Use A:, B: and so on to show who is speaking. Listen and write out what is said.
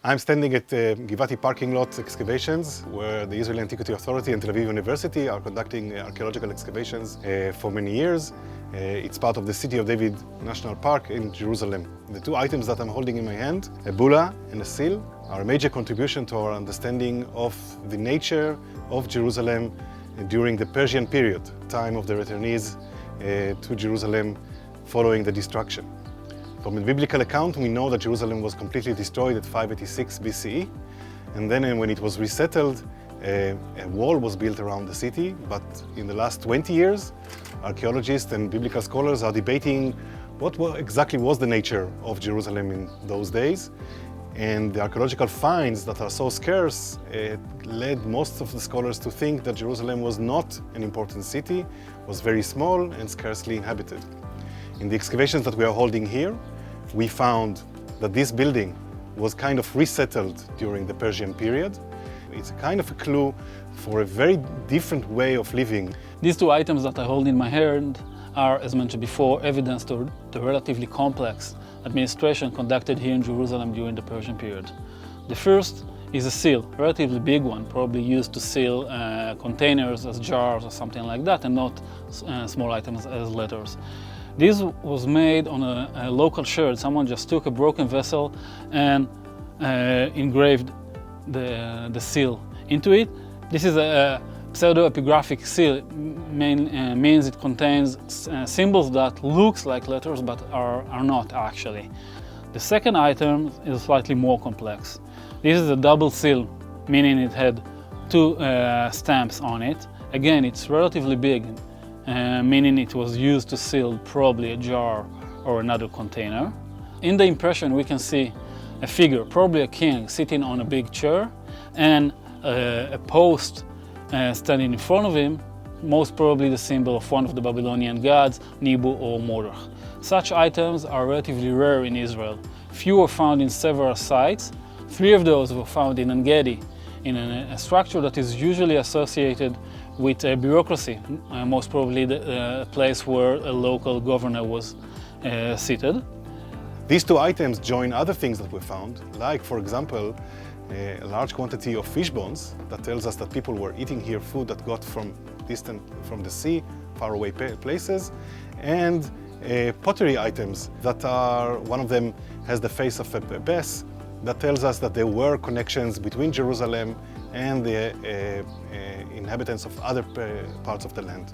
A: I'm standing at Givati parking lot excavations, where the Israeli Antiquity Authority and Tel Aviv University are conducting archaeological excavations for many years. It's part of the City of David National Park in Jerusalem. The two items that I'm holding in my hand, a bulla and a seal, are a major contribution to our understanding of the nature of Jerusalem during the Persian period, time of the returnees to Jerusalem following the destruction. From the biblical account, we know that Jerusalem was completely destroyed at 586 BCE, and then when it was resettled, a wall was built around the city. But in the last 20 years, archaeologists and biblical scholars are debating what exactly was the nature of Jerusalem in those days. And the archaeological finds that are so scarce led most of the scholars to think that Jerusalem was not an important city, was very small and scarcely inhabited. In the excavations that we are holding here, we found that this building was kind of resettled during the Persian period. It's a kind of a clue for a very different way of living.
B: These two items that I hold in my hand are, as mentioned before, evidence to the relatively complex administration conducted here in Jerusalem during the Persian period. The first is a seal, a relatively big one, probably used to seal containers as jars or something like that, and not small items as letters. This was made on a local shard. Someone just took a broken vessel and engraved the seal into it. This is a pseudo-epigraphic seal. It means it contains symbols that looks like letters but are not actually. The second item is slightly more complex. This is a double seal, meaning it had two stamps on it. Again, it's relatively big, meaning it was used to seal probably a jar or another container. In the impression we can see a figure, probably a king, sitting on a big chair, and a post standing in front of him, most probably the symbol of one of the Babylonian gods, Nibu or Mordech. Such items are relatively rare in Israel. Few were found in several sites. 3 of those were found in En-Gedi, in a structure that is usually associated with a bureaucracy, most probably the place where a local governor was seated.
A: These two items join other things that were found, like, for example, a large quantity of fish bones that tells us that people were eating here food that got from distant from the sea, faraway places, and pottery items that are, one of them has the face of a bess, that tells us that there were connections between Jerusalem and the inhabitants of other parts of the land.